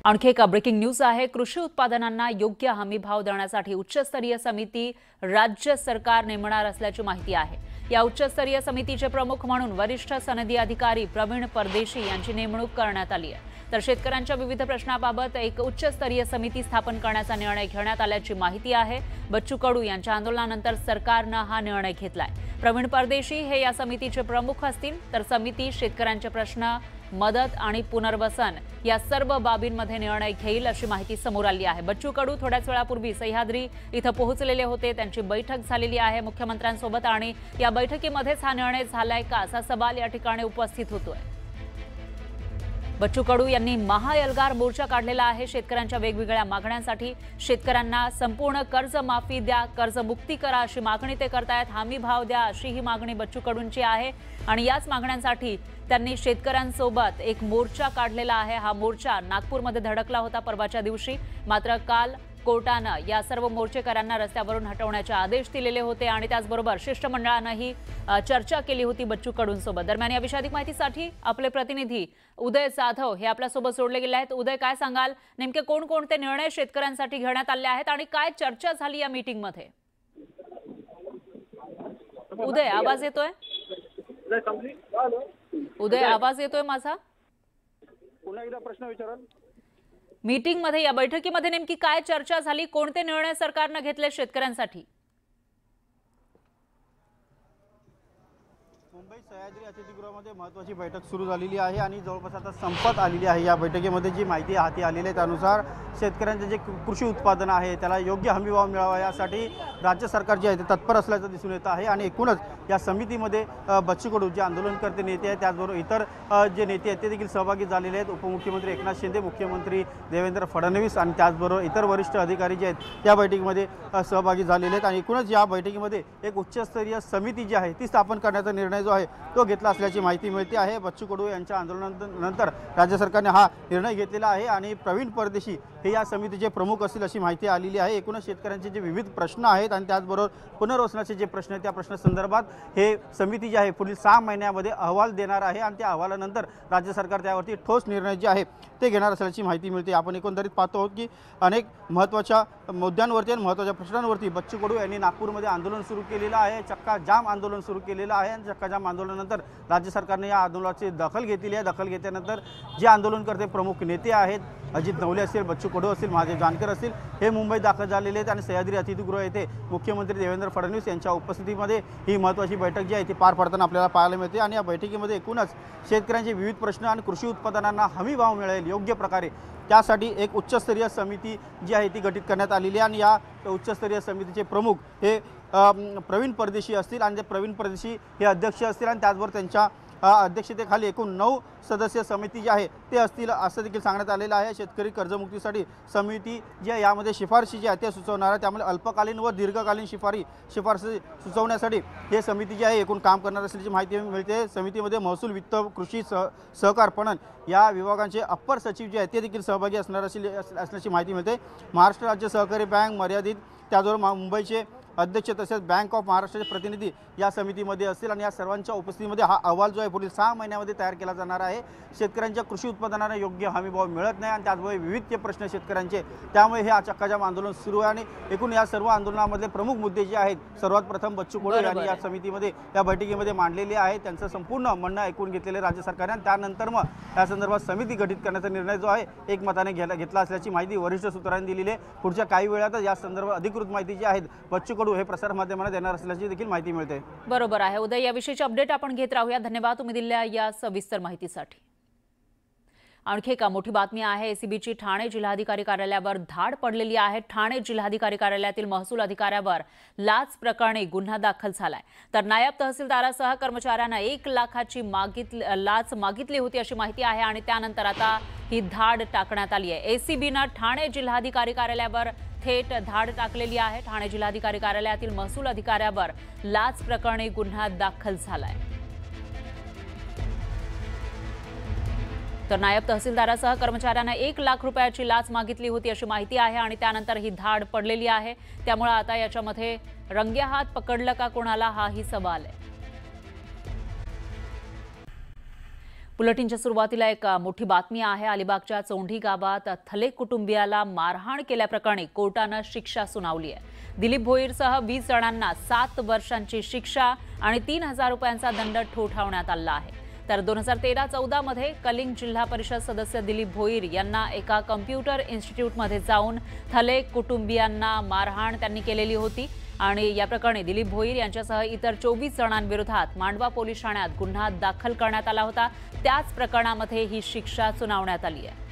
आणखी एक breaking news आहे। कृषी उत्पादनांना योग्य हमी भाव देण्यासाठी उच्चस्तरीय समिती राज्य सरकार नेमणार असल्याची माहिती आहे। या उच्चस्तरीय समितीचे प्रमुख म्हणून वरिष्ठ सनदी अधिकारी प्रवीण परदेशी यांची नेमणूक करण्यात आली आहे। तर शेतकऱ्यांच्या विविध प्रश्नांबाबत एक उच्चस्तरीय समिती स्थापन करण्याचा निर्णय घेण्यात आल्याची माहिती आहे। बच्चू कडू यांच्या आंदोलनानंतर सरकारने हा निर्णय घेतलाय। प्रवीण परदेशी हे या समितीचे प्रमुख असतील। तर समिती शेतकऱ्यांचे प्रश्न, मदत आणि पुनर्वसन या सर्व बाबींमध्ये निर्णय घेईल अशी माहिती समोर आली आहे। बच्चू कडू थोड्याच वेळापूर्वी सह्याद्री इथं पोहोचलेले होते। त्यांची बैठक झालेली आहे मुख्यमंत्र्यांसोबत आणि या बैठकीमध्येच हा निर्णय झालाय का असा सवाल या ठिकाणी उपस्थित होतोय। बच्चू कडू यांनी महाएल्गार मोर्चा काढलेला आहे। शेतकऱ्यांच्या वेगवेगळ्या मागण्यांसाठी शेतकऱ्यांना संपूर्ण कर्जमाफी द्या, कर्जमुक्ती करा अशी मागणी ते करतायत। हमी भाव द्या अशी ही मागणी बच्चू कडूंची आहे आणि याच मागण्यांसाठी त्यांनी शेतकऱ्यांसोबत एक मोर्चा काढलेला आहे। हा मोर्चा नागपूरमध्ये धडकला होता परवाच्या दिवशी, मात्र काल कोर्टाने या सर्व मोर्चेकऱ्यांना रस्त्यावरून हटवण्याचे आदेश दिलेले होते आणि त्याचबरोबर शिष्टमंडळानेही चर्चा केली होती बच्चू कडूंसोबत। दरम्यान या विषयी अधिक माहितीसाठी आपले प्रतिनिधी उदय जाधव हे आपल्यासोबत जोडले गेले आहेत। उदय, काय सांगाल, नेमके कोणकोणते निर्णय शेतकऱ्यांसाठी घेण्यात आले आहेत आणि काय चर्चा झाली या मीटिंगमध्ये? उदय, आवाज येतोय? उदय, आवाज येतोय माझा? पुन्हा एकदा प्रश्न विचारा। मीटिंग मध्ये, या बैठकीमध्ये नेमकी काय चर्चा झाली? कोणते निर्णय सरकारने घेतले शेतकऱ्यांसाठी? मुंबई सह्याद्री अतिथीगृहामध्ये महत्त्वाची बैठक सुरू झालेली आहे आणि जवळपास आता संपत आलेली आहे। या बैठकीमध्ये जी माहिती हाती आलेली आहे त्यानुसार शेतकऱ्यांचे जे कृषी उत्पादन आहे त्याला योग्य हमीभाव मिळावा यासाठी राज्य सरकार जे आहे ते तत्पर असल्याचं दिसून येत आहे। आणि एकूणच या समितीमध्ये बच्चू कडू जे आंदोलनकर्ते नेते आहेत त्याचबरोबर इतर जे नेते आहेत ते देखील सहभागी झालेले आहेत। उपमुख्यमंत्री एकनाथ शिंदे, मुख्यमंत्री देवेंद्र फडणवीस आणि त्याचबरोबर इतर वरिष्ठ अधिकारी जे आहेत या बैठकीमध्ये सहभागी झालेले आहेत। आणि एकूणच या बैठकीमध्ये एक उच्चस्तरीय समिती जी आहे ती स्थापन करण्याचा निर्णय जो आहे तो घेतला असल्याची माहिती मिळते आहे। बच्चू कडू यांच्या आंदोलनानंतर राज्य सरकारने हा निर्णय घेतलेला आहे आणि प्रवीण परदेशी हे या समितीचे प्रमुख असतील अशी माहिती आलेली आहे। एकूणच शेतकऱ्यांचे जे विविध प्रश्न आहेत आणि त्याचबरोबर पुनर्वसनाचे जे प्रश्न आहेत त्या प्रश्नासंदर्भात हे समिती जी आहे पुढील 6 महिन्यामध्ये अहवाल देणार आहे आणि त्या अहवालानंतर राज्य सरकार त्यावरती ठोस निर्णय जे आहे ते घेणार असल्याची माहिती मिळते। आपण एकंदरीत पाहतो आहोत की अनेक महत्त्वाच्या मुद्द्यांवरती आणि महत्त्वाच्या प्रश्नांवरती बच्चू कडू यांनी नागपूरमध्ये आंदोलन सुरू केलेलं आहे। चक्का जाम आंदोलन सुरू केलेलं आहे आणि चक्का जाम आंदोलनानंतर राज्य सरकारने या आंदोलनाची दखल घेतली आहे। दखल घेतल्यानंतर जे आंदोलनकर्ते प्रमुख नेते आहेत, अजित नवले असतील, बच्चू कडू असतील, महादेव जानकर असतील, हे मुंबईत दाखल झालेले आहेत आणि सह्याद्री अतिथीगृह येथे मुख्यमंत्री देवेंद्र फडणवीस यांच्या उपस्थितीमध्ये ही महत्त्वाची बैठक जी आहे ती पार पडताना आपल्याला पाहायला मिळते। आणि या बैठकीमध्ये एकूणच शेतकऱ्यांचे विविध प्रश्न आणि कृषी उत्पादनांना हमी भाव मिळेल योग्य प्रकारे त्यासाठी एक उच्चस्तरीय समिती जी आहे ती गठीत करण्यात आलेली आहे। आणि या उच्चस्तरीय समितीचे प्रमुख हे प्रवीण परदेशी असतील आणि ते प्रवीण परदेशी हे अध्यक्ष असतील आणि त्याचबरोबर त्यांच्या अध्यक्षतेखाली एकूण 9 सदस्य समिती जी आहे ते असतील असं देखील सांगण्यात आलेलं आहे। शेतकरी कर्जमुक्तीसाठी समिती जी आहे यामध्ये शिफारशी जी आहे ते सुचवणार आहे। त्यामुळे अल्पकालीन व दीर्घकालीन शिफारशी सुचवण्यासाठी हे समिती जी आहे एकूण काम करणार असल्याची माहिती मिळते। समितीमध्ये महसूल, वित्त, कृषी, सहकार, पणन या विभागांचे अप्पर सचिव जे आहेत ते देखील सहभागी असल्याची माहिती मिळते। महाराष्ट्र राज्य सहकारी बँक मर्यादित, त्याचबरोबर मुंबईचे अध्यक्ष तसेच बँक ऑफ महाराष्ट्राचे प्रतिनिधी या समितीमध्ये असतील आणि या सर्वांच्या उपस्थितीमध्ये हा अहवाल जो आहे पुढील 6 महिन्यामध्ये तयार केला जाणार आहे। शेतकऱ्यांच्या कृषी उत्पादनांना योग्य हमीभाव मिळत नाही आणि त्याचबरोबर विविध प्रश्न शेतकऱ्यांचे, त्यामुळे हे चक्काजाम आंदोलन सुरू आहे। आणि एकूण या सर्व आंदोलनामधले प्रमुख मुद्दे जे आहेत सर्वात प्रथम बच्चू कडू यांनी या समितीमध्ये या बैठकीमध्ये मांडलेले आहे। त्यांचं संपूर्ण म्हणणं ऐकून घेतलेले राज्य सरकारने आणि त्यानंतर मग या संदर्भात समिती गठीत करण्याचा निर्णय जो आहे एकमताने घेतला असल्याची माहिती वरिष्ठ सूत्रांनी दिलेली आहे। पुढच्या काही वेळातच या संदर्भात अधिकृत माहिती जी आहे बच्चू कडू हे प्रसार माध्यमांना देणार असल्याची देखील माहिती मिळते। बरोबर आहे उदय, याविषयीची अपडेट आपण घेत राहूया। धन्यवाद तुम्ही दिलेल्या या सविस्तर माहितीसाठी। आणखी एक मोठी बातमी आहे। एसीबीची ठाणे जिल्हाधिकारी कार्यालयावर धाड पडलेली आहे। ठाणे जिल्हाधिकारी कार्यालयातील महसूल अधिकाऱ्यावर लाच प्रकरणी गुन्हा दाखल झालाय। तर नायब तहसीलदारासह कर्मचाऱ्यांना 1 लाखाची लाच मागितली होती अशी माहिती आहे आणि त्यानंतर आता ही धाड टाकण्यात आली आहे। एसीबीने ठाणे जिल्हाधिकारी कार्यालयावर थेट धाड टाकलेली आहे। ठाणे जिल्हाधिकारी कार्यालयातील महसूल अधिकाऱ्यावर लाच प्रकरणी गुन्हा दाखल झालाय। तर नायब तहसीलदारासह कर्मचाऱ्यांना 1 लाख रुपयाची लाच मागितली होती अशी माहिती आहे आणि त्यानंतर ही धाड पडलेली आहे। त्यामुळे आता याच्यामध्ये रंगेहात पकडलं का कोणाला हाही सवाल आहे। बुलेटिनच्या सुरुवातीला एक मोठी बातमी आहे। अलिबागच्या चोंढी गावात थले कुटुंबियाला मारहाण केल्याप्रकरणी कोर्टानं शिक्षा सुनावली आहे। दिलीप भोईरसह 20 जणांना 7 वर्षांची शिक्षा आणि 3,000 रुपयांचा दंड ठोठावण्यात आला आहे। तर 2013-14 मध्ये कलिंग जिल्हा परिषद सदस्य दिलीप भोईर यांना एका कम्प्युटर इन्स्टिट्यूटमध्ये जाऊन थले कुटुंबियांना मारहाण त्यांनी केलेली होती आणि या प्रकरणी दिलीप भोईर यांच्यासह इतर 24 जणांविरोधात मांडवा पोलीस ठाण्यात गुन्हा दाखल करण्यात आला होता। त्याच प्रकरणामध्ये ही शिक्षा सुनावण्यात आली आहे।